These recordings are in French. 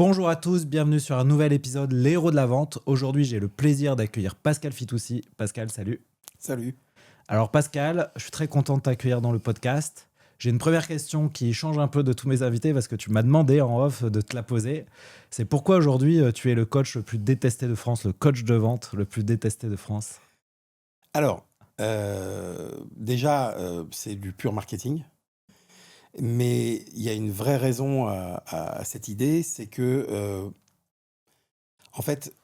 Bonjour à tous, bienvenue sur un nouvel épisode Les Héros de la Vente. Aujourd'hui, j'ai le plaisir d'accueillir Pascal Fitoussi. Pascal, salut. Salut. Alors Pascal, je suis très content de t'accueillir dans le podcast. J'ai une première question qui change un peu de tous mes invités parce que tu m'as demandé en off de te la poser. C'est pourquoi aujourd'hui tu es le coach le plus détesté de France, le coach de vente le plus détesté de France? Alors, déjà, c'est du pur marketing, mais il y a une vraie raison à cette idée, c'est que, en fait,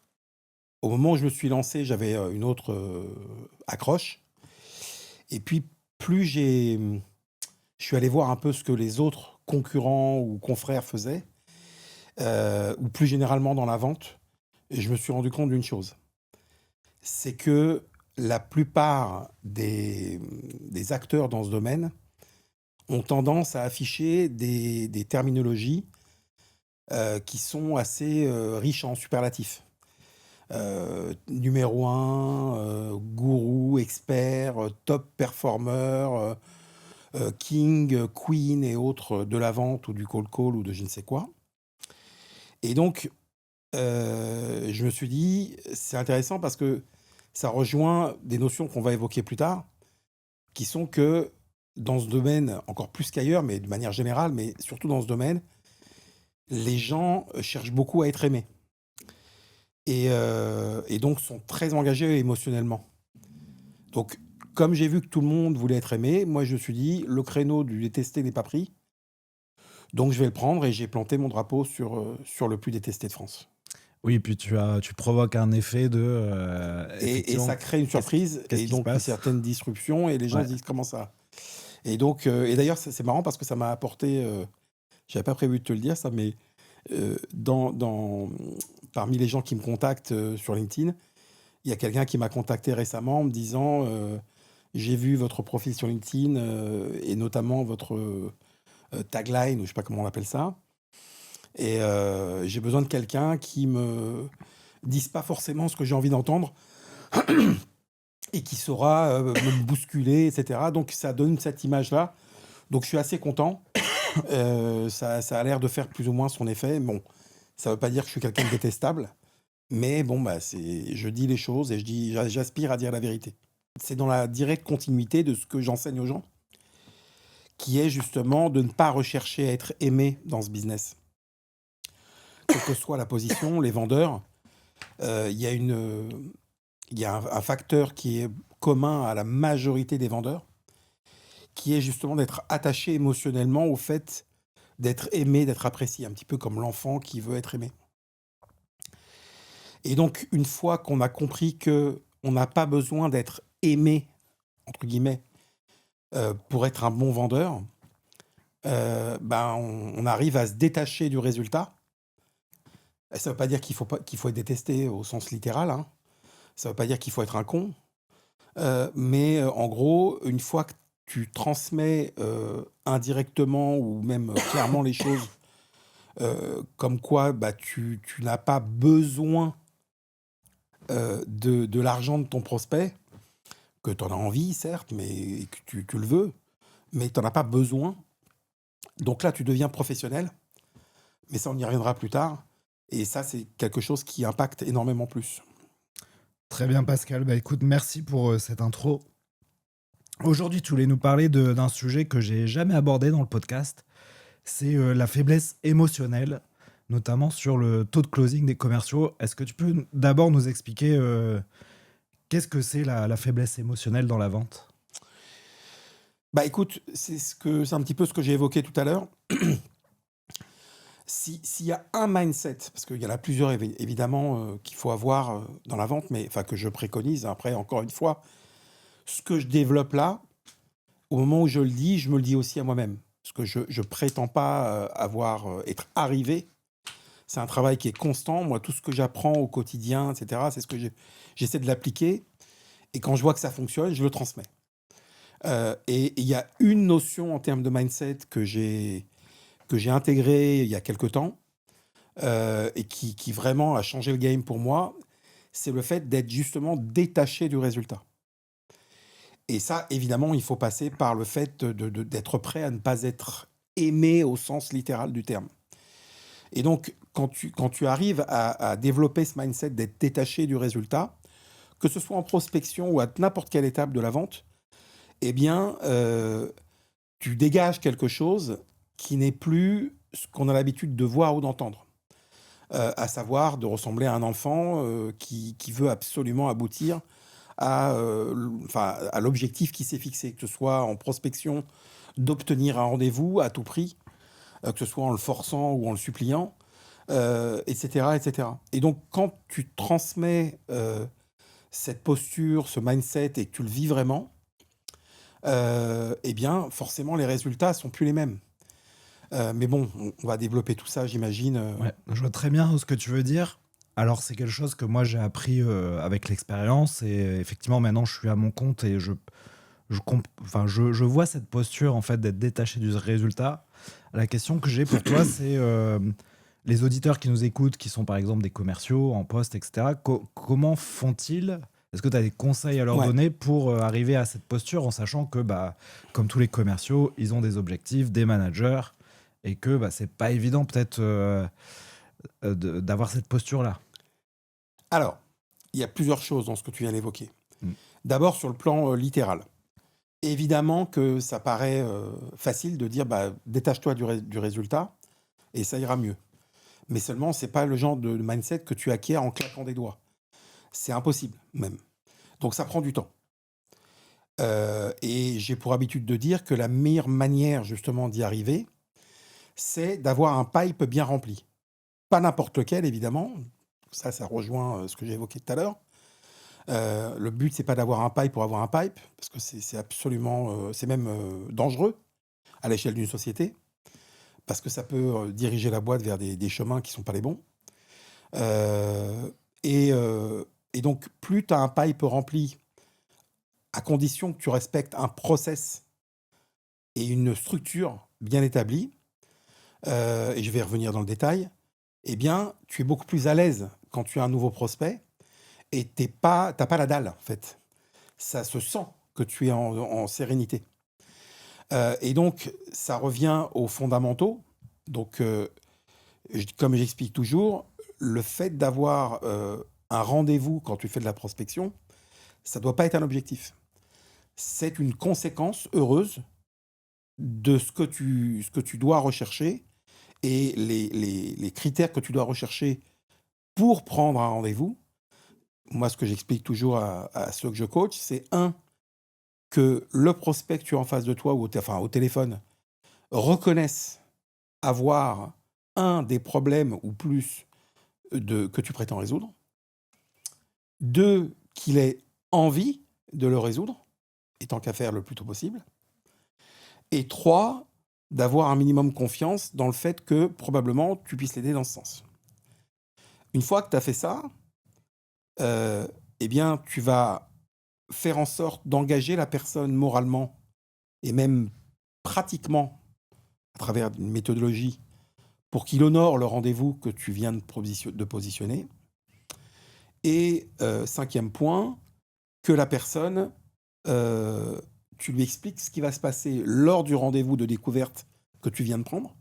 au moment où je me suis lancé, j'avais une autre accroche, et puis plus je suis allé voir un peu ce que les autres concurrents ou confrères faisaient, ou plus généralement dans la vente, et je me suis rendu compte d'une chose, c'est que la plupart des acteurs dans ce domaine ont tendance à afficher des terminologies qui sont assez riches en superlatifs. Numéro un, gourou, expert, top performer, king, queen et autres de la vente ou du cold call ou de je ne sais quoi. Et donc, je me suis dit, c'est intéressant parce que ça rejoint des notions qu'on va évoquer plus tard, qui sont que dans ce domaine, encore plus qu'ailleurs, mais de manière générale, mais surtout dans ce domaine, les gens cherchent beaucoup à être aimés et donc sont très engagés émotionnellement. Donc, comme j'ai vu que tout le monde voulait être aimé, moi je me suis dit, le créneau du détesté n'est pas pris, donc je vais le prendre et j'ai planté mon drapeau sur le plus détesté de France. Oui, puis tu provoques un effet de Et effectivement. ça crée une Qu'est-ce qui, surprise qu'est-ce et qui se donc une passe? certaine disruption et les gens Ouais. se disent comment ça. Et donc, et d'ailleurs c'est marrant parce que ça m'a apporté, j'avais pas prévu de te le dire ça, mais parmi les gens qui me contactent sur LinkedIn, il y a quelqu'un qui m'a contacté récemment en me disant j'ai vu votre profil sur LinkedIn et notamment votre tagline, ou je sais pas comment on appelle ça, et j'ai besoin de quelqu'un qui me dise pas forcément ce que j'ai envie d'entendre et qui saura me bousculer, etc. Donc ça donne cette image-là. Donc je suis assez content. Ça a l'air de faire plus ou moins son effet. Bon, ça veut pas dire que je suis quelqu'un de détestable, mais bon, bah, je dis les choses et j'aspire à dire la vérité. C'est dans la directe continuité de ce que j'enseigne aux gens, qui est justement de ne pas rechercher à être aimé dans ce business. Quelle que soit la position, les vendeurs, il y a un facteur qui est commun à la majorité des vendeurs, qui est justement d'être attaché émotionnellement au fait d'être aimé, d'être apprécié, un petit peu comme l'enfant qui veut être aimé. Et donc, une fois qu'on a compris que on n'a pas besoin d'être aimé, entre guillemets, pour être un bon vendeur, ben, on arrive à se détacher du résultat. Et ça ne veut pas dire qu'il faut être détesté au sens littéral, hein. Ça ne veut pas dire qu'il faut être un con. Mais en gros, une fois que tu transmets indirectement ou même clairement les choses, comme quoi bah, tu n'as pas besoin de l'argent de ton prospect, que tu en as envie, certes, mais que tu le veux, mais tu n'en as pas besoin. Donc là, tu deviens professionnel, mais ça, on y reviendra plus tard. Et ça, c'est quelque chose qui impacte énormément plus. Très bien Pascal, bah écoute, merci pour cette intro. Aujourd'hui, tu voulais nous parler d'un sujet que j'ai jamais abordé dans le podcast, c'est la faiblesse émotionnelle, notamment sur le taux de closing des commerciaux. Est-ce que tu peux d'abord nous expliquer qu'est-ce que c'est la faiblesse émotionnelle dans la vente? Bah écoute, c'est un petit peu ce que j'ai évoqué tout à l'heure. S'il y a un mindset, parce qu'il y en a plusieurs évidemment qu'il faut avoir dans la vente, mais enfin que je préconise, après encore une fois, ce que je développe là, au moment où je le dis, je me le dis aussi à moi-même. Parce que je prétends pas être arrivé. C'est un travail qui est constant. Moi, tout ce que j'apprends au quotidien, etc., c'est ce que j'essaie de l'appliquer. Et quand je vois que ça fonctionne, je le transmets. Et il y a une notion en termes de mindset que j'ai intégrée il y a quelque temps et qui vraiment a changé le game pour moi, c'est le fait d'être justement détaché du résultat. Et ça, évidemment, il faut passer par le fait d'être prêt à ne pas être aimé au sens littéral du terme. Et donc, quand tu arrives à développer ce mindset d'être détaché du résultat, que ce soit en prospection ou à n'importe quelle étape de la vente, eh bien, tu dégages quelque chose qui n'est plus ce qu'on a l'habitude de voir ou d'entendre. À savoir de ressembler à un enfant qui veut absolument aboutir à l'objectif qu'il s'est fixé, que ce soit en prospection, d'obtenir un rendez-vous à tout prix, que ce soit en le forçant ou en le suppliant, etc., etc. Et donc, quand tu transmets cette posture, ce mindset et que tu le vis vraiment, eh bien, forcément, les résultats sont plus les mêmes. Mais bon, on va développer tout ça, j'imagine. Ouais, je vois très bien ce que tu veux dire. Alors, c'est quelque chose que moi j'ai appris avec l'expérience et effectivement, maintenant je suis à mon compte et je vois cette posture en fait d'être détaché du résultat. La question que j'ai pour toi, c'est les auditeurs qui nous écoutent, qui sont par exemple des commerciaux en poste, etc. Comment font-ils? Est-ce que tu as des conseils à leur Ouais. donner pour arriver à cette posture en sachant que, bah, comme tous les commerciaux, ils ont des objectifs, des managers et que bah, c'est pas évident peut-être d'avoir cette posture-là. Alors, il y a plusieurs choses dans ce que tu viens d'évoquer. Mm. D'abord, sur le plan littéral. Évidemment que ça paraît facile de dire bah, détache-toi du résultat et ça ira mieux. Mais seulement, c'est pas le genre de mindset que tu acquiers en claquant des doigts. C'est impossible, même. Donc, ça prend du temps. Et j'ai pour habitude de dire que la meilleure manière, justement, d'y arriver, c'est d'avoir un pipe bien rempli. Pas n'importe lequel, évidemment. Ça rejoint ce que j'ai évoqué tout à l'heure. Le but, c'est pas d'avoir un pipe pour avoir un pipe, parce que c'est absolument, c'est même dangereux à l'échelle d'une société, parce que ça peut diriger la boîte vers des chemins qui sont pas les bons. Euh, et, euh, et donc, plus tu as un pipe rempli, à condition que tu respectes un process et une structure bien établie, et je vais revenir dans le détail, eh bien, tu es beaucoup plus à l'aise quand tu as un nouveau prospect et t'as pas la dalle, en fait. Ça se sent que tu es en sérénité. Et donc, ça revient aux fondamentaux. Donc, comme j'explique toujours, le fait d'avoir un rendez-vous quand tu fais de la prospection, ça ne doit pas être un objectif. C'est une conséquence heureuse de ce que tu dois rechercher et les critères que tu dois rechercher pour prendre un rendez-vous. Moi, ce que j'explique toujours à ceux que je coach, c'est que le prospect que tu as en face de toi ou au téléphone reconnaisse avoir un des problèmes ou plus que tu prétends résoudre. 2, qu'il ait envie de le résoudre, et tant qu'à faire le plus tôt possible. Et 3, d'avoir un minimum confiance dans le fait que probablement tu puisses l'aider dans ce sens. Une fois que tu as fait ça, eh bien, tu vas faire en sorte d'engager la personne moralement et même pratiquement à travers une méthodologie pour qu'il honore le rendez-vous que tu viens de positionner. Et 5e point, que la personne, tu lui expliques ce qui va se passer lors du rendez-vous de découverte que tu viens de prendre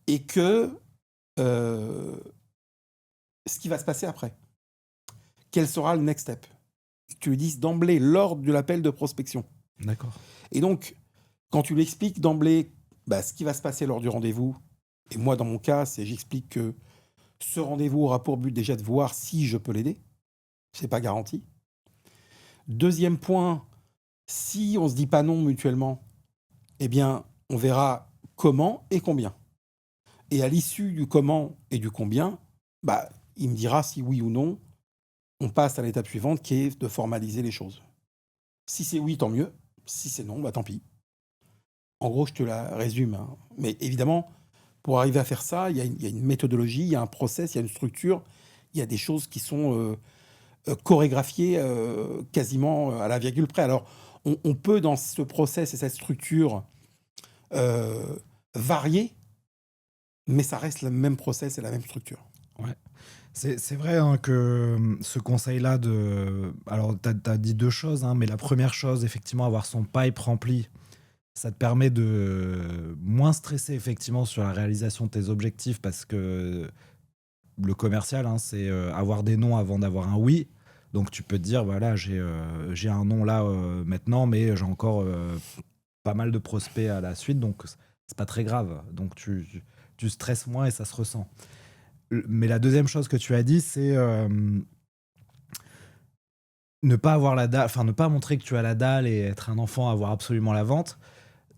et que ce qui va se passer après. Quel sera le next step? Tu lui dises d'emblée lors de l'appel de prospection. D'accord. Et donc, quand tu lui expliques d'emblée ce qui va se passer lors du rendez-vous, et moi dans mon cas, j'explique que ce rendez-vous aura pour but déjà de voir si je peux l'aider. C'est pas garanti. 2e point, si on se dit pas non mutuellement, eh bien, on verra comment et combien. Et à l'issue du comment et du combien, il me dira si oui ou non, on passe à l'étape suivante qui est de formaliser les choses. Si c'est oui, tant mieux. Si c'est non, tant pis. En gros, je te la résume. Hein. Mais évidemment, pour arriver à faire ça, il y a une méthodologie, il y a un process, il y a une structure, il y a des choses qui sont chorégraphiées quasiment à la virgule près. Alors, on peut, dans ce process et cette structure, varier, mais ça reste le même process et la même structure. Ouais. C'est vrai hein, que ce conseil-là de... Alors, tu as dit deux choses, hein, mais la première chose, effectivement, avoir son pipe rempli, Ça te permet de moins stresser effectivement sur la réalisation de tes objectifs parce que le commercial, hein, c'est avoir des non avant d'avoir un oui. Donc tu peux te dire, voilà, j'ai un non là maintenant, mais j'ai encore pas mal de prospects à la suite, donc c'est pas très grave. Donc tu stresses moins et ça se ressent. Mais la deuxième chose que tu as dit, c'est ne pas avoir la dalle, enfin ne pas montrer que tu as la dalle et être un enfant, avoir absolument la vente.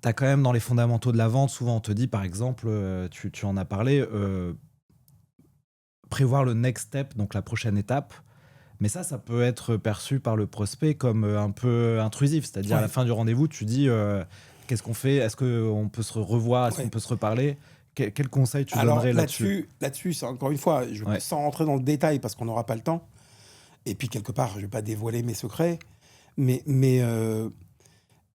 Tu as quand même dans les fondamentaux de la vente, souvent on te dit par exemple, tu en as parlé, prévoir le next step, donc la prochaine étape. Mais ça peut être perçu par le prospect comme un peu intrusif. C'est-à-dire à la Ouais, fin du rendez-vous, tu dis qu'est-ce qu'on fait? Est-ce qu'on peut se revoir? Est-ce qu'on ouais. peut se reparler? Quel conseil tu Alors donnerais là-dessus? là-dessus, c'est encore une fois, Ouais, sans rentrer dans le détail parce qu'on n'aura pas le temps, et puis quelque part, je ne vais pas dévoiler mes secrets, mais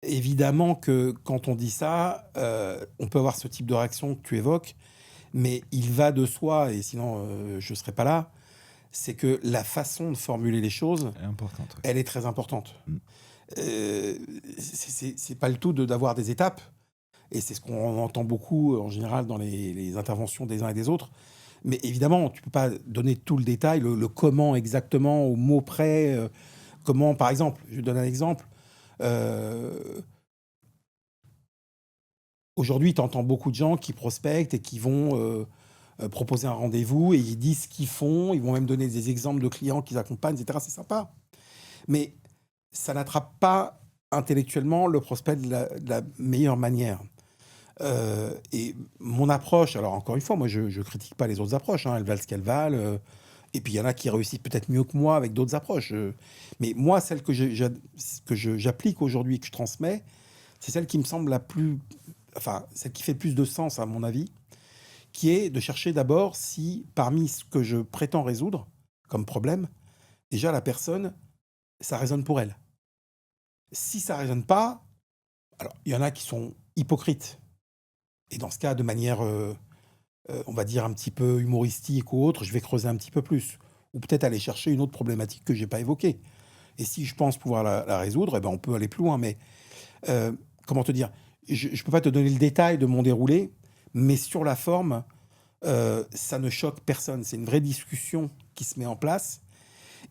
évidemment que quand on dit ça, on peut avoir ce type de réaction que tu évoques, mais il va de soi, et sinon je ne serais pas là, c'est que la façon de formuler les choses, elle est importante. elle est très importante. Ouais. Euh, c'est pas le tout d'avoir des étapes, et c'est ce qu'on entend beaucoup en général dans les interventions des uns et des autres. Mais évidemment, tu peux pas donner tout le détail, le comment exactement, au mot près. Comment, par exemple, je donne un exemple. euh, Aujourd'hui, tu entends beaucoup de gens qui prospectent et qui vont proposer un rendez-vous et ils disent ce qu'ils font. Ils vont même donner des exemples de clients qu'ils accompagnent, etc. C'est sympa. Mais ça n'attrape pas intellectuellement le prospect de la meilleure manière. Et mon approche, alors encore une fois, moi je ne critique pas les autres approches, hein, elles valent ce qu'elles valent. Et puis il y en a qui réussissent peut-être mieux que moi avec d'autres approches. Mais moi, celle j'applique aujourd'hui, que je transmets, c'est celle qui me semble la plus. Enfin, celle qui fait le plus de sens, à mon avis, qui est de chercher d'abord si, parmi ce que je prétends résoudre comme problème, déjà la personne, ça résonne pour elle. Si ça résonne pas, alors il y en a qui sont hypocrites. Et dans ce cas, de manière, on va dire, un petit peu humoristique ou autre, je vais creuser un petit peu plus. Ou peut-être aller chercher une autre problématique que je n'ai pas évoquée. Et si je pense pouvoir la résoudre, eh ben, on peut aller plus loin. Mais comment te dire? Je ne peux pas te donner le détail de mon déroulé, mais sur la forme, ça ne choque personne. C'est une vraie discussion qui se met en place.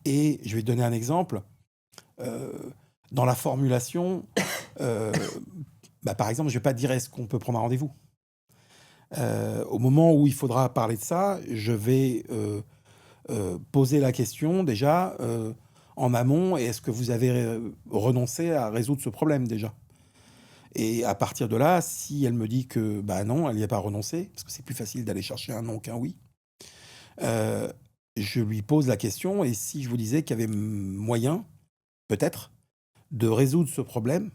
Et je vais te donner un exemple. Euh, Dans la formulation, euh, bah, par exemple, je ne vais pas te dire est-ce qu'on peut prendre un rendez-vous. Au moment où il faudra parler de ça, je vais poser la question déjà en amont, et est-ce que vous avez renoncé à résoudre ce problème déjà? Et à partir de là, si elle me dit que bah non, elle n'y a pas renoncé, parce que c'est plus facile d'aller chercher un non qu'un oui, euh, je lui pose la question, et si je vous disais qu'il y avait moyen, peut-être, de résoudre ce problème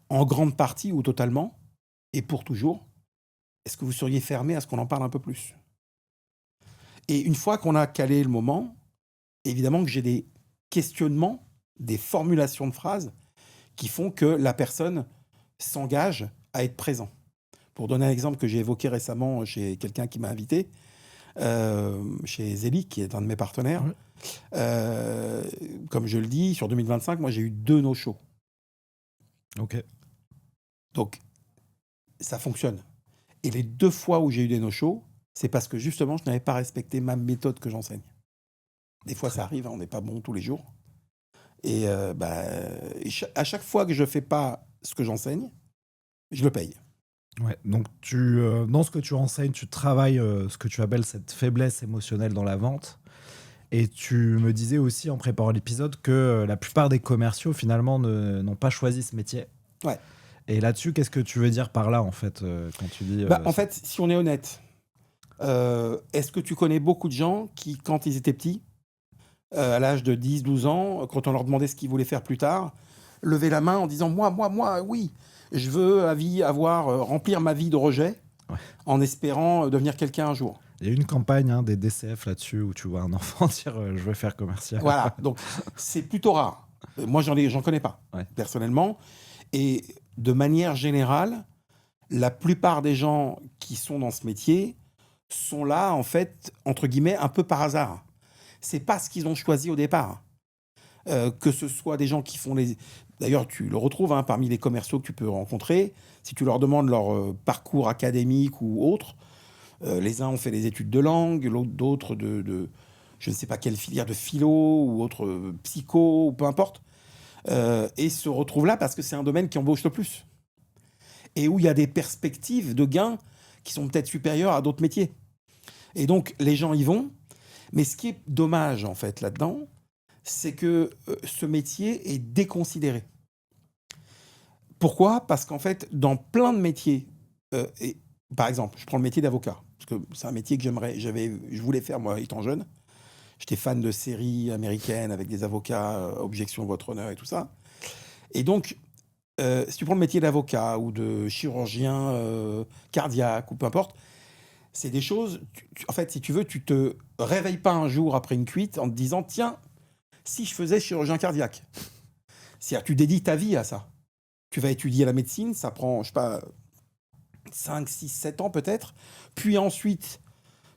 en grande partie ou totalement, et pour toujours, est-ce que vous seriez fermé à ce qu'on en parle un peu plus? Et une fois qu'on a calé le moment, évidemment que j'ai des questionnements, des formulations de phrases qui font que la personne s'engage à être présent. Pour donner un exemple que j'ai évoqué récemment chez quelqu'un qui m'a invité, chez Zeli, qui est un de mes partenaires, Ouais. euh, comme je le dis, sur 2025, moi j'ai eu 2 no-shows. Ok. Donc ça fonctionne. Et les 2 fois où j'ai eu des no-shows, c'est parce que justement je n'avais pas respecté ma méthode que j'enseigne. Des fois Très ça bien. arrive, hein, on n'est pas bon tous les jours. Et à chaque fois que je ne fais pas ce que j'enseigne, je le paye. Ouais. Donc dans ce que tu enseignes, tu travailles ce que tu appelles cette faiblesse émotionnelle dans la vente. Et tu me disais aussi en préparant l'épisode que la plupart des commerciaux finalement n'ont pas choisi ce métier. Ouais. Et là-dessus, qu'est-ce que tu veux dire par là en fait quand tu dis Bah, en fait, si on est honnête, est-ce que tu connais beaucoup de gens qui, quand ils étaient petits, à l'âge de 10, 12 ans, quand on leur demandait ce qu'ils voulaient faire plus tard, levaient la main en disant moi, oui, je veux remplir ma vie de rejet Ouais. en espérant devenir quelqu'un un jour. Il y a une campagne des DCF là-dessus où tu vois un enfant dire je veux faire commercial. Voilà, donc c'est plutôt rare. Moi, j'en connais pas, Ouais. personnellement. Et de manière générale, la plupart des gens qui sont dans ce métier sont là, en fait, entre guillemets, un peu par hasard. C'est pas ce qu'ils ont choisi au départ. Que ce soit des gens qui font D'ailleurs, tu le retrouves parmi les commerciaux que tu peux rencontrer. Si tu leur demandes leur parcours académique ou autre, les uns ont fait des études de langue, d'autres je ne sais pas quelle filière de philo ou autre psycho, ou peu importe, et se retrouvent là parce que c'est un domaine qui embauche le plus et où il y a des perspectives de gains qui sont peut-être supérieures à d'autres métiers. Et donc, les gens y vont. Mais ce qui est dommage, en fait, là-dedans, c'est que ce métier est déconsidéré. Pourquoi ? Parce qu'en fait, dans plein de métiers, par exemple, je prends le métier d'avocat, parce que c'est un métier que je voulais faire, moi, étant jeune. J'étais fan de séries américaines avec des avocats, objection, votre honneur et tout ça. Et donc, si tu prends le métier d'avocat ou de chirurgien cardiaque ou peu importe, c'est des choses, en fait, si tu veux, tu te réveilles pas un jour après une cuite en te disant, tiens, si je faisais chirurgien cardiaque. C'est-à-dire, tu dédies ta vie à ça. Tu vas étudier la médecine, ça prend, je sais pas, 5, 6, 7 ans peut-être. Puis ensuite,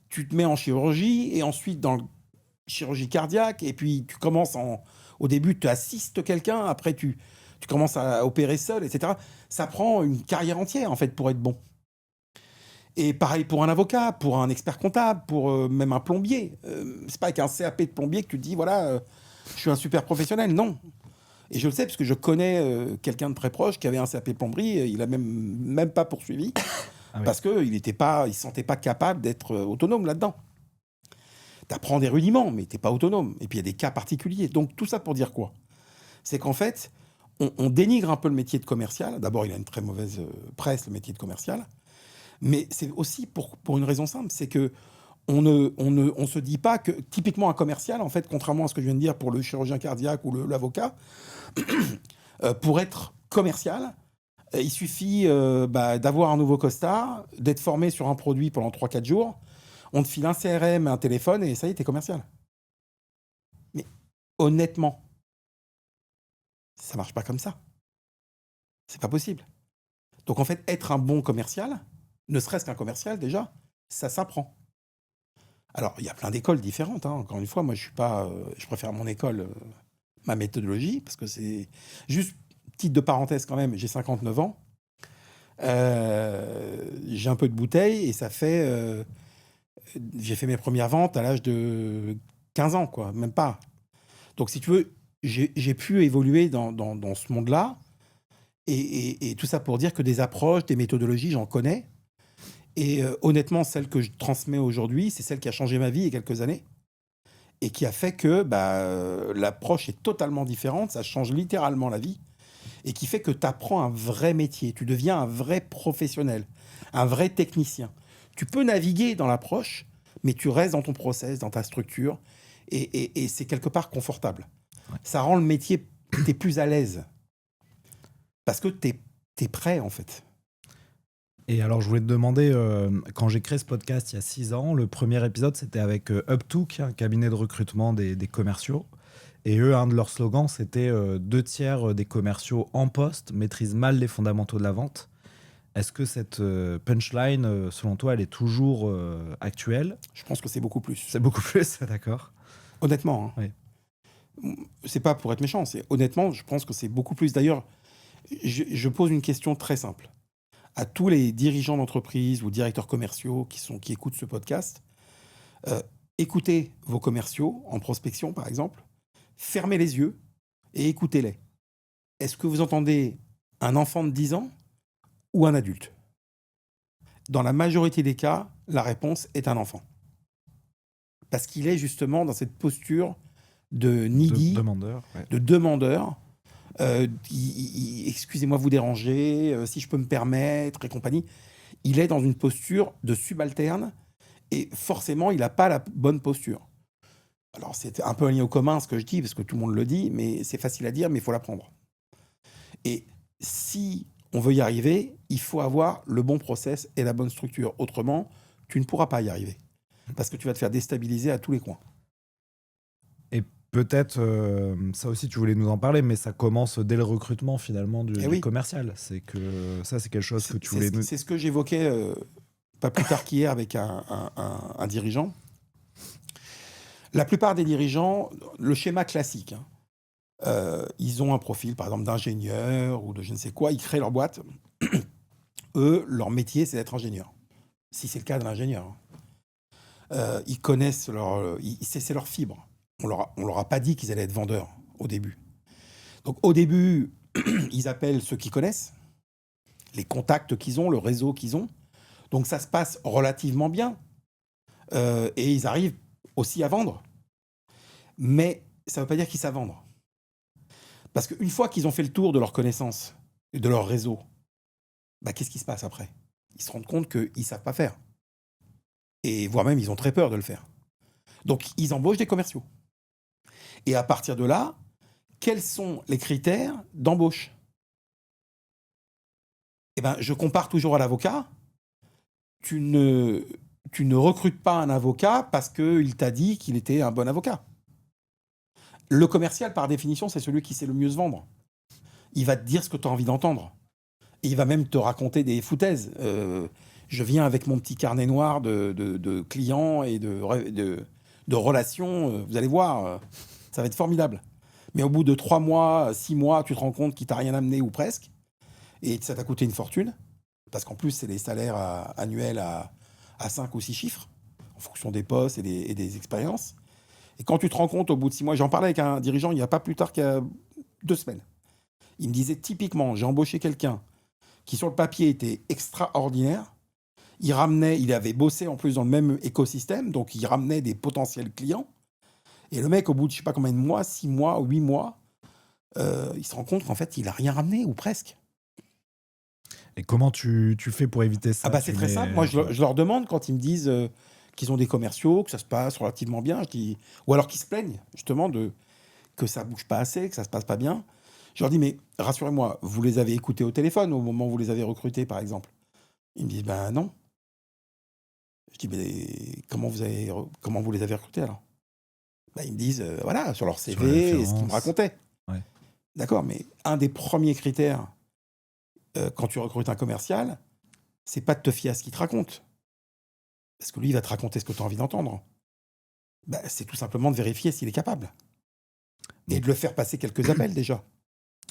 tu te mets en chirurgie et ensuite dans la chirurgie cardiaque. Et puis, tu commences au début, tu assistes quelqu'un. Après, tu commences à opérer seul, etc. Ça prend une carrière entière, en fait, pour être bon. Et pareil pour un avocat, pour un expert comptable, pour même un plombier. C'est pas avec un CAP de plombier que tu te dis, voilà, je suis un super professionnel. Non. Et je le sais parce que je connais quelqu'un de très proche qui avait un CAP de plomberie. Il a même pas poursuivi parce qu'il ne se sentait pas capable d'être autonome là-dedans. Tu apprends des rudiments, mais tu n'es pas autonome. Et puis il y a des cas particuliers. Donc tout ça pour dire quoi ? C'est qu'en fait, on dénigre un peu le métier de commercial. D'abord, il a une très mauvaise presse, le métier de commercial. Mais c'est aussi pour une raison simple, c'est que on se dit pas que, typiquement un commercial, en fait, contrairement à ce que je viens de dire pour le chirurgien cardiaque ou l'avocat, pour être commercial, il suffit d'avoir un nouveau costard, d'être formé sur un produit pendant 3-4 jours, on te file un CRM, un téléphone, et ça y est, t'es commercial. Mais honnêtement, ça marche pas comme ça. C'est pas possible. Donc en fait, être un bon commercial, ne serait-ce qu'un commercial déjà, ça s'apprend. Alors, il y a plein d'écoles différentes. Encore une fois, moi, je préfère mon école, ma méthodologie, parce que c'est juste, petite de parenthèse quand même, j'ai 59 ans. J'ai un peu de bouteille et ça fait... j'ai fait mes premières ventes à l'âge de 15 ans, quoi, même pas. Donc, si tu veux, j'ai pu évoluer dans ce monde-là. Et tout ça pour dire que des approches, des méthodologies, j'en connais. Et honnêtement, celle que je transmets aujourd'hui, c'est celle qui a changé ma vie il y a quelques années et qui a fait que l'approche est totalement différente, ça change littéralement la vie et qui fait que tu apprends un vrai métier, tu deviens un vrai professionnel, un vrai technicien. Tu peux naviguer dans l'approche, mais tu restes dans ton process, dans ta structure et c'est quelque part confortable. Ouais. Ça rend le métier, tu es plus à l'aise parce que tu es prêt en fait. Et alors, je voulais te demander, quand j'ai créé ce podcast il y a 6 ans, le premier épisode, c'était avec Uptook, un cabinet de recrutement des commerciaux. Et eux, un de leurs slogans, c'était 2/3 des commerciaux en poste maîtrisent mal les fondamentaux de la vente. Est-ce que cette punchline, selon toi, elle est toujours actuelle ? Je pense que c'est beaucoup plus. C'est beaucoup plus, d'accord. Honnêtement. Oui. C'est pas pour être méchant, honnêtement, je pense que c'est beaucoup plus. D'ailleurs, je pose une question très simple. À tous les dirigeants d'entreprise ou directeurs commerciaux qui écoutent ce podcast, écoutez vos commerciaux en prospection, par exemple, fermez les yeux et écoutez-les. Est-ce que vous entendez un enfant de 10 ans ou un adulte ? Dans la majorité des cas, la réponse est un enfant. Parce qu'il est justement dans cette posture de needy, de demandeur. Excusez-moi de vous déranger, si je peux me permettre et compagnie. Il est dans une posture de subalterne et forcément, il n'a pas la bonne posture. Alors, c'est un peu un lien au commun ce que je dis, parce que tout le monde le dit, mais c'est facile à dire, mais il faut l'apprendre. Et si on veut y arriver, il faut avoir le bon process et la bonne structure. Autrement, tu ne pourras pas y arriver, parce que tu vas te faire déstabiliser à tous les coins. Et peut-être, ça aussi, tu voulais nous en parler, mais ça commence dès le recrutement, finalement, du commercial. C'est que ça, c'est quelque chose que tu voulais nous... C'est ce que j'évoquais pas plus tard qu'hier avec un dirigeant. La plupart des dirigeants, le schéma classique, Ils ont un profil, par exemple, d'ingénieur ou de je ne sais quoi. Ils créent leur boîte. Eux, leur métier, c'est d'être ingénieur. Si c'est le cas de l'ingénieur, hein. Ils connaissent c'est leur fibre. On leur a pas dit qu'ils allaient être vendeurs au début. Donc au début, ils appellent ceux qu'ils connaissent, les contacts qu'ils ont, le réseau qu'ils ont. Donc ça se passe relativement bien. Et ils arrivent aussi à vendre. Mais ça ne veut pas dire qu'ils savent vendre. Parce qu'une fois qu'ils ont fait le tour de leur connaissance et de leur réseau, bah, qu'est-ce qui se passe après? Ils se rendent compte qu'ils ne savent pas faire. Et voire même, ils ont très peur de le faire. Donc, ils embauchent des commerciaux. Et à partir de là, quels sont les critères d'embauche? Eh ben, je compare toujours à l'avocat. Tu ne recrutes pas un avocat parce qu'il t'a dit qu'il était un bon avocat. Le commercial, par définition, c'est celui qui sait le mieux se vendre. Il va te dire ce que tu as envie d'entendre. Et il va même te raconter des foutaises. Je viens avec mon petit carnet noir de clients et de relations. Vous allez voir, ça va être formidable. Mais au bout de 3 mois, 6 mois, tu te rends compte qu'il t'a rien amené ou presque. Et ça t'a coûté une fortune. Parce qu'en plus, c'est des salaires annuels à 5 ou 6 chiffres, en fonction des postes et des expériences. Et quand tu te rends compte au bout de 6 mois, j'en parlais avec un dirigeant il n'y a pas plus tard qu'il 2 semaines. Il me disait typiquement, j'ai embauché quelqu'un qui sur le papier était extraordinaire. Il avait bossé en plus dans le même écosystème, donc il ramenait des potentiels clients. Et le mec, au bout de je sais pas combien de mois, 6 mois, 8 mois, il se rend compte qu'en fait, il n'a rien ramené, ou presque. Et comment tu fais pour éviter ça? Ah bah c'est très simple. Moi, je leur demande quand ils me disent qu'ils ont des commerciaux, que ça se passe relativement bien, je dis, ou alors qu'ils se plaignent justement que ça bouge pas assez, que ça se passe pas bien. Je leur dis, mais rassurez-moi, vous les avez écoutés au téléphone au moment où vous les avez recrutés, par exemple? Ils me disent, ben non. Je dis, mais comment vous les avez recrutés alors? Ben, ils me disent, voilà, sur leur Sur la CV, ce qu'ils me référence. racontaient. Ouais. D'accord, mais un des premiers critères quand tu recrutes un commercial, c'est pas de te fier à ce qu'il te raconte. Parce que lui, il va te raconter ce que tu as envie d'entendre. Ben, c'est tout simplement de vérifier s'il est capable. Et de le faire passer quelques appels déjà.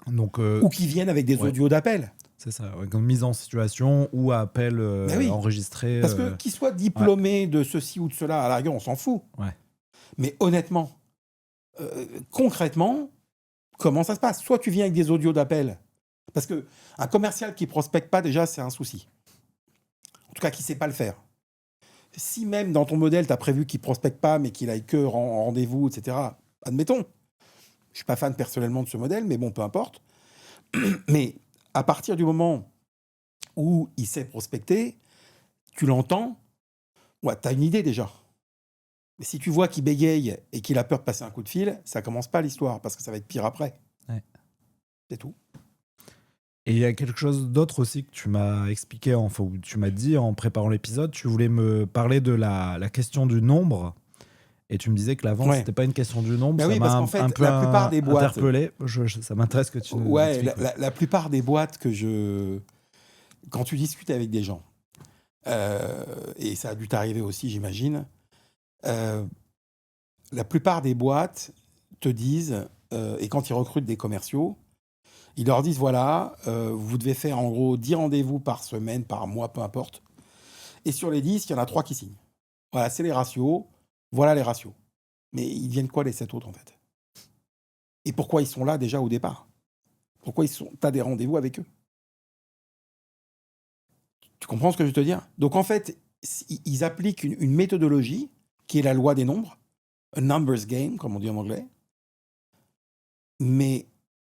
Donc, Ou qu'ils viennent avec des ouais. audios d'appels. C'est ça, ouais, comme mise en situation ou appel Ben oui. enregistré. Parce que qu'il soit diplômé de ceci ou de cela, à la rigueur, on s'en fout. Ouais. Mais honnêtement, concrètement, comment ça se passe? Soit tu viens avec des audios d'appels. Parce qu'un commercial qui prospecte pas, déjà, c'est un souci. En tout cas, qui sait pas le faire. Si même dans ton modèle, tu as prévu qu'il prospecte pas, mais qu'il aille que en rendez-vous, etc., admettons. Je suis pas fan personnellement de ce modèle, mais bon, peu importe. Mais à partir du moment où il sait prospecter, tu l'entends, ouais, tu as une idée déjà. Mais si tu vois qu'il bégaye et qu'il a peur de passer un coup de fil, ça commence pas l'histoire, parce que ça va être pire après. Ouais. C'est tout. Et il y a quelque chose d'autre aussi que tu m'as expliqué, enfin, ou tu m'as dit en préparant l'épisode. Tu voulais me parler de la question du nombre. Et tu me disais que la vente, Ouais. c'était pas une question du nombre. Ben Ça oui, m'a parce qu'en fait, un peu la plupart des boîtes- interpellé. Ça m'intéresse que tu nous Ouais, expliques. la plupart des boîtes quand tu discutes avec des gens, et ça a dû t'arriver aussi, j'imagine, la plupart des boîtes te disent, et quand ils recrutent des commerciaux, ils leur disent, voilà, vous devez faire en gros 10 rendez-vous par semaine, par mois, peu importe. Et sur les 10, il y en a 3 qui signent. Voilà, c'est les ratios. Voilà les ratios. Mais ils viennent quoi les 7 autres en fait? Et pourquoi ils sont là déjà au départ? Pourquoi t'as des rendez-vous avec eux? Tu comprends ce que je veux te dire? Donc en fait, ils appliquent une méthodologie qui est la loi des nombres, a numbers game, comme on dit en anglais. Mais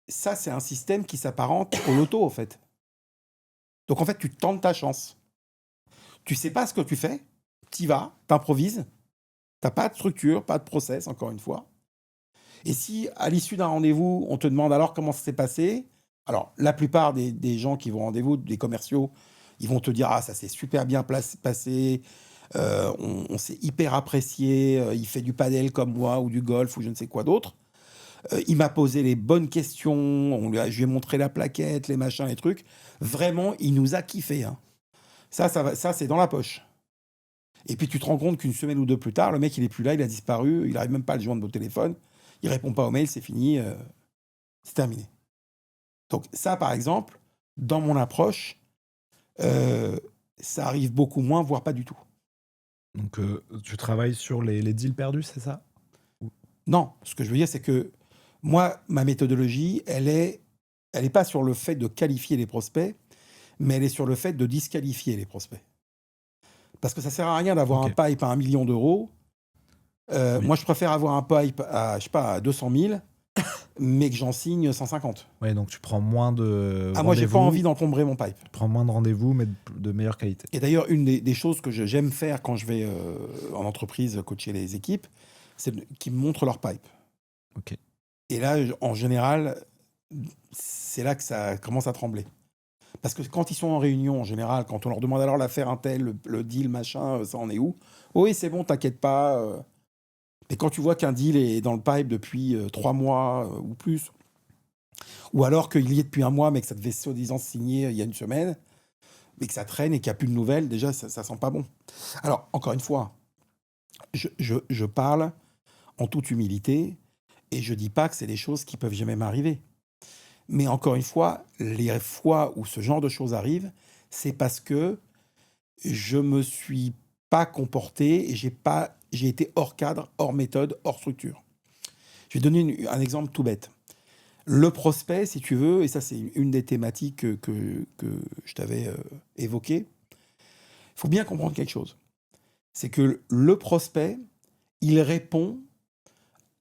ça, c'est un système qui s'apparente au loto, en fait. Donc en fait, tu tentes ta chance. Tu sais pas ce que tu fais, t'y vas, t'improvises, t'as pas de structure, pas de process, encore une fois. Et si, à l'issue d'un rendez-vous, on te demande alors comment ça s'est passé, alors la plupart des gens qui vont au rendez-vous, des commerciaux, ils vont te dire « Ah, ça s'est super bien passé, on s'est hyper apprécié, il fait du padel comme moi, ou du golf, ou je ne sais quoi d'autre. Il m'a posé les bonnes questions, je lui ai montré la plaquette, les machins, les trucs. Vraiment, il nous a kiffé. Hein. Ça c'est dans la poche. Et puis tu te rends compte qu'une semaine ou deux plus tard, le mec, il est plus là, il a disparu, il n'arrive même pas à le joindre au téléphone, il répond pas aux mails, c'est fini. C'est terminé. Donc ça, par exemple, dans mon approche, ça arrive beaucoup moins, voire pas du tout. Donc, tu travailles sur les deals perdus, c'est ça? Ou Non, ce que je veux dire, c'est que moi, ma méthodologie, elle est pas sur le fait de qualifier les prospects, mais elle est sur le fait de disqualifier les prospects. Parce que ça sert à rien d'avoir un OK, pipe à 1 million d'euros. oui. Moi, je préfère avoir un pipe à, je sais pas, à 200 000, mais que j'en signe 150. Ouais, donc tu prends moins de Ah, moi, j'ai pas envie rendez-vous, d'encombrer mon pipe. tu prends moins de rendez-vous, mais de meilleure qualité. Et d'ailleurs, une des choses que j'aime faire quand je vais en entreprise coacher les équipes, c'est qu'ils me montrent leur pipe. OK. Et là, en général, c'est là que ça commence à trembler. Parce que quand ils sont en réunion, en général, quand on leur demande alors l'affaire un tel, le deal, machin, ça en est où? Oui, c'est bon, t'inquiète pas. Et quand tu vois qu'un deal est dans le pipe depuis 3 mois ou plus, ou alors qu'il y est depuis 1 mois, mais que ça devait soi-disant se signer il y a une semaine, mais que ça traîne et qu'il n'y a plus de nouvelles, déjà, ça sent pas bon. Alors, encore une fois, je parle en toute humilité et je dis pas que c'est des choses qui peuvent jamais m'arriver. Mais encore une fois, les fois où ce genre de choses arrivent, c'est parce que je me suis pas comporté et j'ai été hors cadre, hors méthode, hors structure. Je vais donner un exemple tout bête. Le prospect, si tu veux, et ça c'est une des thématiques que je t'avais évoquées, il faut bien comprendre quelque chose. C'est que le prospect, il répond,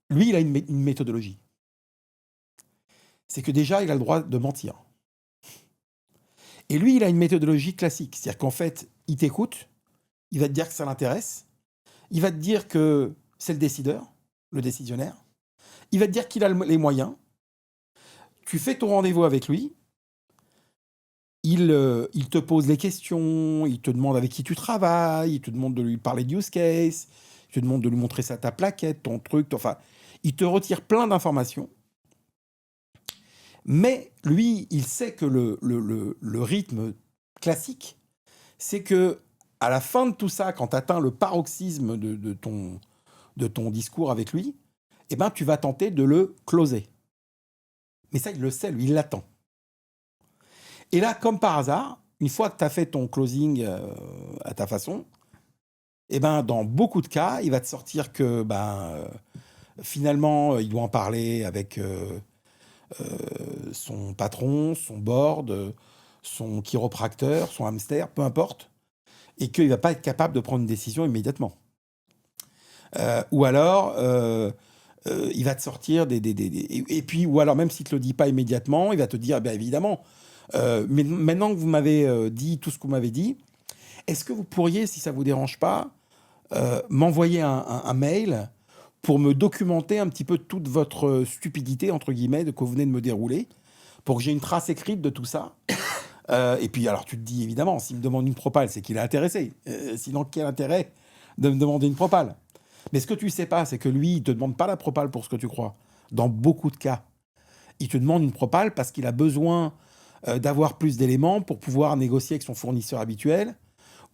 lui il a une méthodologie. C'est que déjà il a le droit de mentir. Et lui il a une méthodologie classique. C'est-à-dire qu'en fait, il t'écoute, il va te dire que ça l'intéresse, il va te dire que c'est le décideur, le décisionnaire, il va te dire qu'il a les moyens, tu fais ton rendez-vous avec lui, il te pose les questions, il te demande avec qui tu travailles, il te demande de lui parler de use case, il te demande de lui montrer ça, ta plaquette, ton truc, enfin, il te retire plein d'informations. Mais lui, il sait que le rythme classique, c'est que à la fin de tout ça, quand tu atteins le paroxysme de ton discours avec lui, eh ben, tu vas tenter de le closer. Mais ça, il le sait, lui, il l'attend. Et là, comme par hasard, une fois que tu as fait ton closing à ta façon, eh ben, dans beaucoup de cas, il va te sortir que finalement, il doit en parler avec son patron, son board, son chiropracteur, son hamster, peu importe, et qu'il ne va pas être capable de prendre une décision immédiatement. Ou alors, il va te sortir et puis, ou alors même s'il ne te le dit pas immédiatement, il va te dire, évidemment, mais maintenant que vous m'avez dit tout ce que vous m'avez dit, est-ce que vous pourriez, si ça ne vous dérange pas, m'envoyer un mail pour me documenter un petit peu toute votre stupidité, entre guillemets, que vous venez de me dérouler, pour que j'ai une trace écrite de tout ça. Et puis, alors, tu te dis, évidemment, s'il me demande une propale, c'est qu'il est intéressé. Sinon, quel intérêt de me demander une propale? Mais ce que tu ne sais pas, c'est que lui, il ne te demande pas la propale pour ce que tu crois. Dans beaucoup de cas, il te demande une propale parce qu'il a besoin d'avoir plus d'éléments pour pouvoir négocier avec son fournisseur habituel,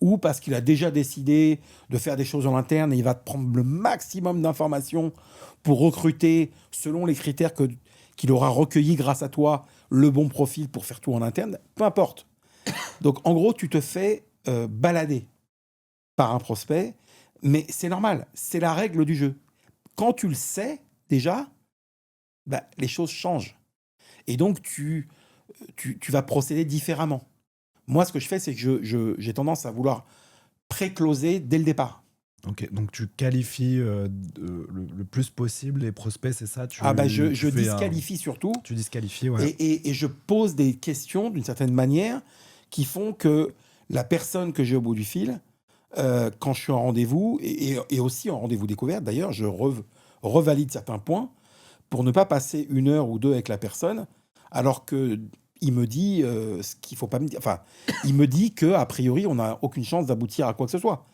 ou parce qu'il a déjà décidé de faire des choses en interne et il va te prendre le maximum d'informations pour recruter, selon les critères qu'il aura recueillis grâce à toi, le bon profil pour faire tout en interne, peu importe. Donc en gros, tu te fais balader par un prospect, mais c'est normal, c'est la règle du jeu. Quand tu le sais déjà, les choses changent. Et donc tu vas procéder différemment. Moi, ce que je fais, c'est que j'ai tendance à vouloir pré-closer dès le départ. OK, donc tu qualifies, le plus possible les prospects, c'est ça? Je disqualifie surtout. Tu disqualifies, ouais. Et je pose des questions, d'une certaine manière, qui font que la personne que j'ai au bout du fil, quand je suis en rendez-vous, et aussi en rendez-vous découverte, d'ailleurs, je revalide certains points pour ne pas passer 1 heure ou 2 avec la personne, alors qu'il me dit ce qu'il ne faut pas me dire. Enfin, il me dit qu'a priori, on n'a aucune chance d'aboutir à quoi que ce soit.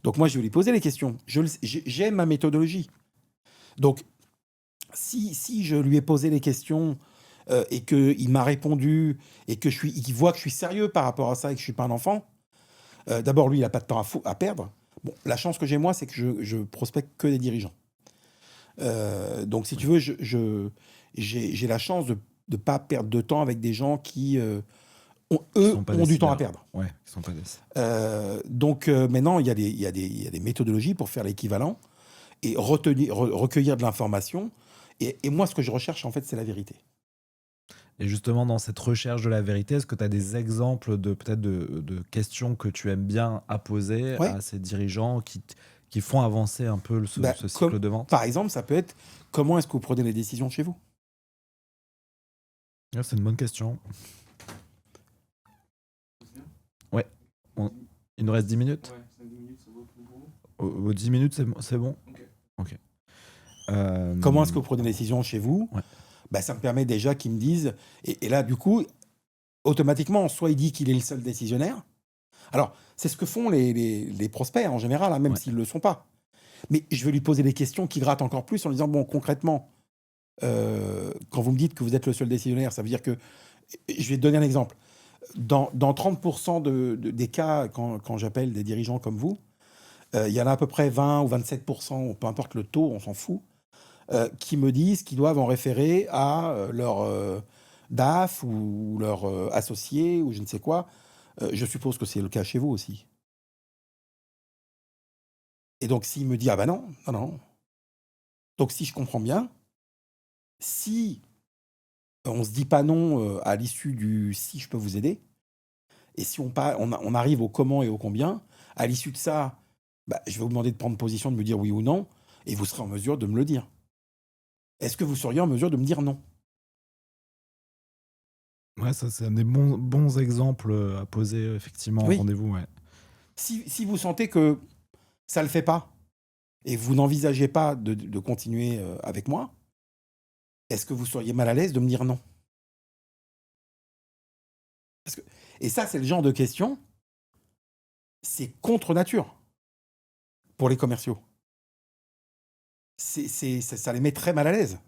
Donc moi, je vais lui poser les questions. J'aime ma méthodologie. Donc, si je lui ai posé les questions et qu'il m'a répondu et qu'il voit que je suis sérieux par rapport à ça et que je ne suis pas un enfant, d'abord, lui, il n'a pas de temps à perdre. Bon, la chance que j'ai, moi, c'est que je prospecte que des dirigeants. Donc, si tu veux, j'ai la chance de ne pas perdre de temps avec des gens qui, Qui eux, sont pas ont du temps à décideurs. perdre. Ouais, qui sont pas des... Donc, maintenant, il y a des méthodologies pour faire l'équivalent et recueillir de l'information. Et moi, ce que je recherche, en fait, c'est la vérité. Et justement, dans cette recherche de la vérité, est-ce que tu as des exemples de peut-être de questions que tu aimes bien à poser Ouais. à ces dirigeants qui font avancer un peu Bah, ce cycle de vente? par exemple, ça peut être comment est-ce que vous prenez les décisions chez vous? Ouais, c'est une bonne question. Ouais. Il nous reste 10 minutes? Ouais, 5-10 minutes, ça vaut pour vous. 10 minutes, c'est bon? Ok. Comment est-ce que vous prenez les décisions chez vous? Ouais. Bah, ça me permet déjà qu'ils me disent. Et là, du coup, automatiquement, soit il dit qu'il est le seul décisionnaire. Alors, c'est ce que font les prospects en général, hein, même Ouais. s'ils ne le sont pas. Mais je vais lui poser des questions qui grattent encore plus en lui disant bon, concrètement, quand vous me dites que vous êtes le seul décisionnaire, ça veut dire que. Je vais te donner un exemple. Dans 30% des cas, quand j'appelle des dirigeants comme vous, il y en a à peu près 20 ou 27%, peu importe le taux, on s'en fout, qui me disent qu'ils doivent en référer à leur DAF ou leur associé ou je ne sais quoi. Je suppose que c'est le cas chez vous aussi. Et donc, s'il me dit ah ben non, non, non. Donc, si je comprends bien, si on se dit pas non à l'issue du si je peux vous aider, et si on arrive au comment et au combien, à l'issue de ça, bah, je vais vous demander de prendre position, de me dire oui ou non, et vous serez en mesure de me le dire. Est-ce que vous seriez en mesure de me dire non? Ouais, ça, c'est un des bons exemples à poser effectivement en Oui. rendez-vous. Ouais. Si vous sentez que ça ne le fait pas, et vous n'envisagez pas de continuer avec moi, est-ce que vous seriez mal à l'aise de me dire non? Parce que, et ça, c'est le genre de question, c'est contre nature pour les commerciaux. Ça les met très mal à l'aise.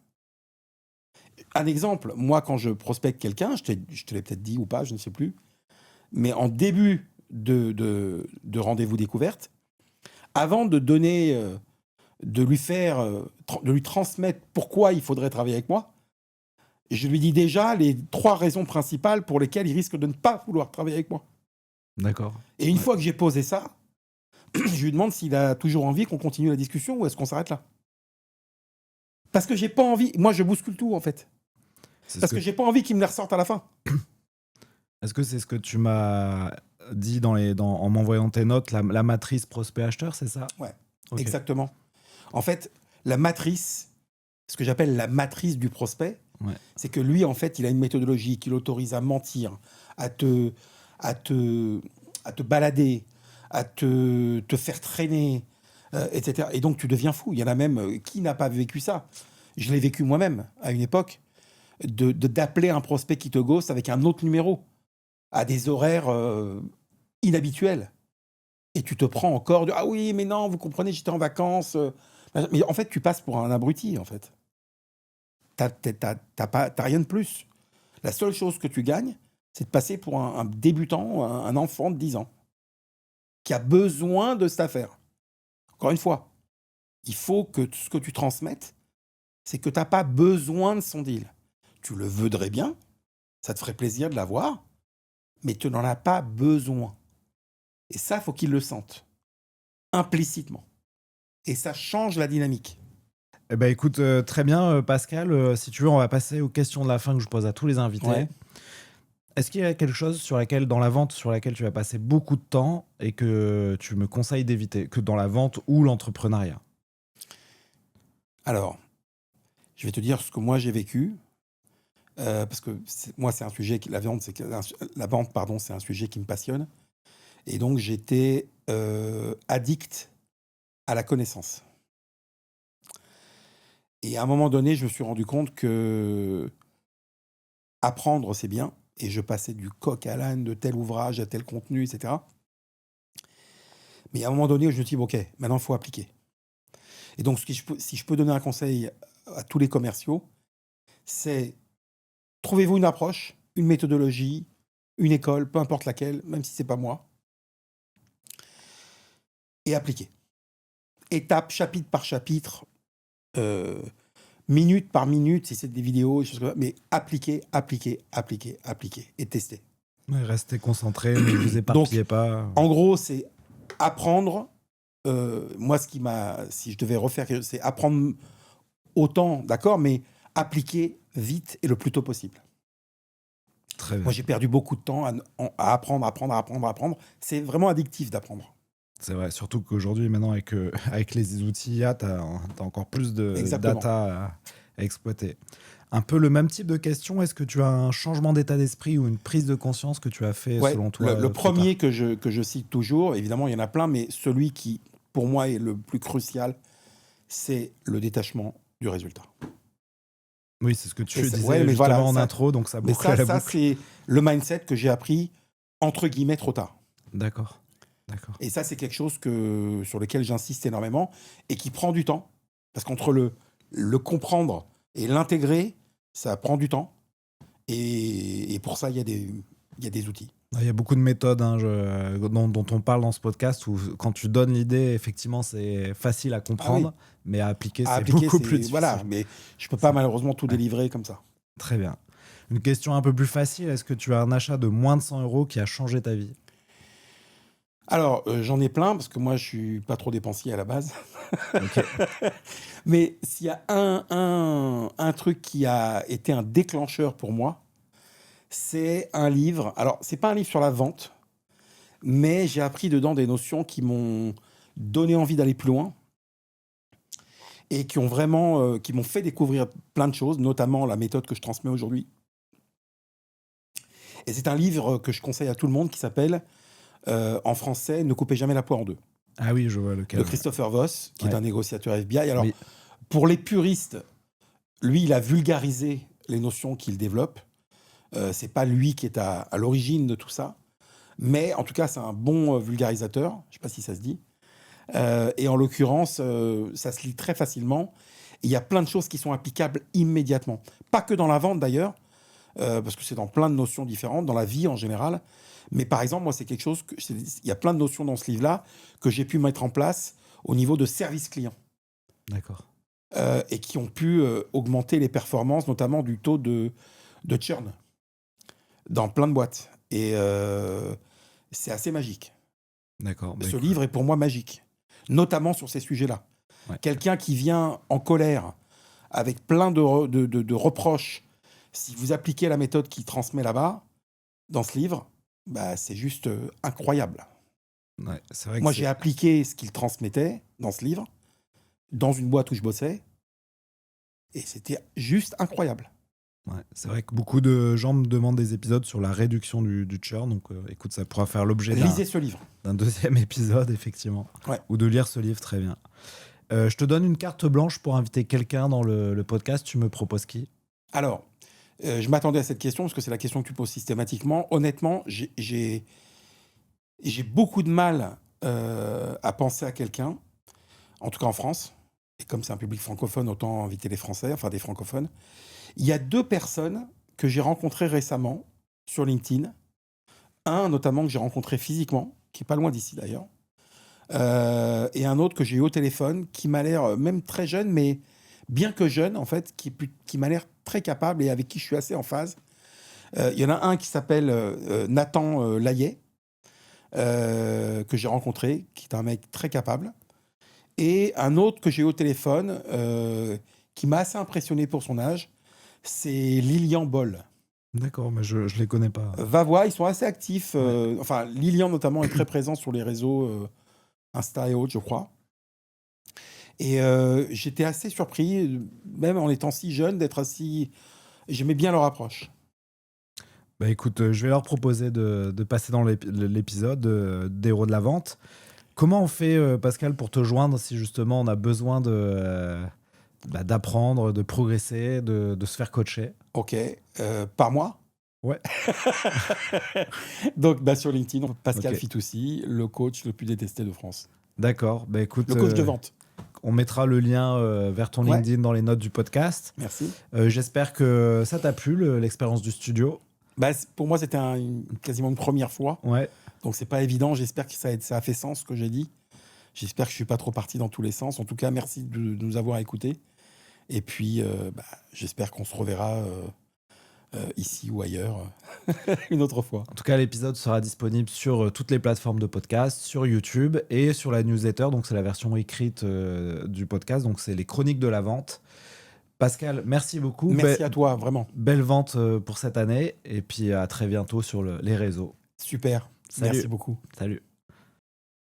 Un exemple, moi, quand je prospecte quelqu'un, je te l'ai peut-être dit ou pas, je ne sais plus, mais en début de rendez-vous découverte, avant de donner, de lui faire, de lui transmettre pourquoi il faudrait travailler avec moi, je lui dis déjà les 3 raisons principales pour lesquelles il risque de ne pas vouloir travailler avec moi. D'accord. Et une Ouais. fois que j'ai posé ça, je lui demande s'il a toujours envie qu'on continue la discussion ou est-ce qu'on s'arrête là. Parce que j'ai pas envie, moi je bouscule tout en fait. C'est ce Parce que que j'ai pas envie qu'il me les ressorte à la fin. Est-ce que c'est ce que tu m'as dit en m'envoyant tes notes, la matrice prospect-acheteur, c'est ça? Ouais, Ok. exactement. En fait, la matrice, ce que j'appelle la matrice du prospect, Ouais. c'est que lui, en fait, il a une méthodologie qui l'autorise à mentir, à te, à te, à te balader, à te faire traîner, etc. Et donc, tu deviens fou. Il y en a même qui n'a pas vécu ça. Je l'ai vécu moi-même à une époque, d'appeler un prospect qui te ghost avec un autre numéro à des horaires inhabituels. Et tu te prends encore de ah oui, mais non, vous comprenez, j'étais en vacances. Mais en fait, tu passes pour un abruti, en fait. T'as rien de plus. La seule chose que tu gagnes, c'est de passer pour un débutant, un enfant de 10 ans, qui a besoin de cette affaire. Encore une fois, il faut que ce que tu transmettes, c'est que tu n'as pas besoin de son deal. Tu le voudrais bien, ça te ferait plaisir de l'avoir, mais tu n'en as pas besoin. Et ça, il faut qu'il le sente, implicitement. Et ça change la dynamique. Eh ben, écoute, très bien, Pascal. Si tu veux, on va passer aux questions de la fin que je pose à tous les invités. Ouais. Est-ce qu'il y a quelque chose dans la vente sur laquelle tu vas passer beaucoup de temps et que tu me conseilles d'éviter, que dans la vente ou l'entrepreneuriat? Alors, je vais te dire ce que moi j'ai vécu, parce que moi c'est un sujet, la vente, pardon, c'est un sujet qui me passionne. Et donc j'étais addict à la connaissance. Et à un moment donné, je me suis rendu compte que apprendre, c'est bien. Et je passais du coq à l'âne de tel ouvrage à tel contenu, etc. Mais à un moment donné, je me suis dit, OK, maintenant, il faut appliquer. Et donc, si je peux donner un conseil à tous les commerciaux, c'est trouvez-vous une approche, une méthodologie, une école, peu importe laquelle, même si ce n'est pas moi, et appliquez. Étape, chapitre par chapitre, minute par minute, si c'est des vidéos, des choses comme ça, mais appliquer et tester. Ouais, restez concentré, ne vous éparpillez pas. En gros, c'est apprendre. Moi, si je devais refaire quelque chose, c'est apprendre autant, d'accord, mais appliquer vite et le plus tôt possible. Très bien. Moi, j'ai perdu beaucoup de temps à apprendre. C'est vraiment addictif d'apprendre. C'est vrai, surtout qu'aujourd'hui, maintenant, avec les outils IA, tu as encore plus de Exactement. data à exploiter. Un peu le même type de question, est-ce que tu as un changement d'état d'esprit ou une prise de conscience que tu as fait Ouais, selon toi le plus tard premier que je cite toujours, évidemment, il y en a plein, mais celui qui, pour moi, est le plus crucial, c'est le détachement du résultat. Oui, c'est ce que tu Et ça- disais ouais, mais justement voilà, en ça- intro, donc ça Mais boucle la ça boucle. c'est le mindset que j'ai appris, entre guillemets, trop tard. D'accord. Et ça, c'est quelque chose sur lequel j'insiste énormément et qui prend du temps. Parce qu'entre le comprendre et l'intégrer, ça prend du temps. Et pour ça, il y a des outils. Il y a beaucoup de méthodes dont on parle dans ce podcast où quand tu donnes l'idée, effectivement, c'est facile à comprendre, mais à appliquer, À c'est appliquer, beaucoup plus difficile. Voilà, mais je peux pas malheureusement tout délivrer comme ça. Très bien. Une question un peu plus facile, est-ce que tu as un achat de moins de 100 € qui a changé ta vie? Alors, j'en ai plein, parce que moi, je suis pas trop dépensier à la base. Ok. Mais s'il y a un truc qui a été un déclencheur pour moi, c'est un livre. Alors, c'est pas un livre sur la vente, mais j'ai appris dedans des notions qui m'ont donné envie d'aller plus loin et qui m'ont fait découvrir plein de choses, notamment la méthode que je transmets aujourd'hui. Et c'est un livre que je conseille à tout le monde qui s'appelle, en français, Ne coupez jamais la poire en deux, Ah oui, je vois lequel. de Christopher Voss, qui est Ouais. un négociateur FBI. Alors, Oui. pour les puristes, lui, il a vulgarisé les notions qu'il développe. C'est pas lui qui est à l'origine de tout ça. Mais en tout cas, c'est un bon vulgarisateur. Je ne sais pas si ça se dit. Et en l'occurrence, ça se lit très facilement. Et il y a plein de choses qui sont applicables immédiatement. Pas que dans la vente d'ailleurs, parce que c'est dans plein de notions différentes, dans la vie en général. Mais par exemple, moi, c'est quelque chose il y a plein de notions dans ce livre-là que j'ai pu mettre en place au niveau de service client. D'accord. Et qui ont pu augmenter les performances, notamment du taux de churn dans plein de boîtes. Et c'est assez magique. D'accord. Ce livre est pour moi magique, notamment sur ces sujets-là. Ouais. Quelqu'un qui vient en colère avec plein de reproches, si vous appliquez la méthode qu'il transmet là-bas, dans ce livre, bah, c'est juste incroyable. Ouais, c'est vrai que Moi, j'ai appliqué ce qu'il transmettait dans ce livre, dans une boîte où je bossais, et c'était juste incroyable. Ouais, c'est vrai que beaucoup de gens me demandent des épisodes sur la réduction du churn, donc écoute, ça pourra faire l'objet Lisez ce livre. d'un deuxième épisode, effectivement. Ouais. Ou de lire ce livre, très bien. Je te donne une carte blanche pour inviter quelqu'un dans le podcast, tu me proposes qui? Alors, je m'attendais à cette question, parce que c'est la question que tu poses systématiquement. Honnêtement, j'ai beaucoup de mal à penser à quelqu'un, en tout cas en France. Et comme c'est un public francophone, autant inviter les Français, enfin des francophones. Il y a 2 personnes que j'ai rencontrées récemment sur LinkedIn. Un, notamment, que j'ai rencontré physiquement, qui est pas loin d'ici d'ailleurs. Et un autre que j'ai eu au téléphone, qui m'a l'air même très jeune, mais bien que jeune, en fait, qui m'a l'air très capable et avec qui je suis assez en phase. Il y en a un qui s'appelle Nathan Layet, que j'ai rencontré, qui est un mec très capable. Et un autre que j'ai eu au téléphone, qui m'a assez impressionné pour son âge, c'est Lilian Boll. D'accord, mais je les connais pas. Va voir, ils sont assez actifs. Enfin, Lilian notamment est très présent sur les réseaux Insta et autres, je crois. Et j'étais assez surpris, même en étant si jeune, d'être assis. J'aimais bien leur approche. Bah écoute, je vais leur proposer de passer dans l'épisode d'Héros de la Vente. Comment on fait, Pascal, pour te joindre si justement on a besoin d'apprendre, de progresser, de se faire coacher? Ok, par mois. Ouais. Donc, sur LinkedIn, Pascal Ok. Fitoussi, le coach le plus détesté de France. D'accord, bah écoute, Le coach de vente. on mettra le lien vers ton Ouais. LinkedIn dans les notes du podcast. Merci. J'espère que ça t'a plu, l'expérience du studio. Pour moi, c'était quasiment une première fois. Ouais. Donc, c'est pas évident. J'espère que ça a fait sens, ce que j'ai dit. J'espère que je suis pas trop parti dans tous les sens. En tout cas, merci de nous avoir écoutés. Et puis, j'espère qu'on se reverra ici ou ailleurs une autre fois. En tout cas, l'épisode sera disponible sur toutes les plateformes de podcast, sur YouTube et sur la newsletter. Donc, c'est la version écrite du podcast. Donc, c'est les chroniques de la vente. Pascal, merci beaucoup. Merci à toi, vraiment. Belle vente pour cette année. Et puis, à très bientôt sur les réseaux. Super. Salut. Merci beaucoup. Salut.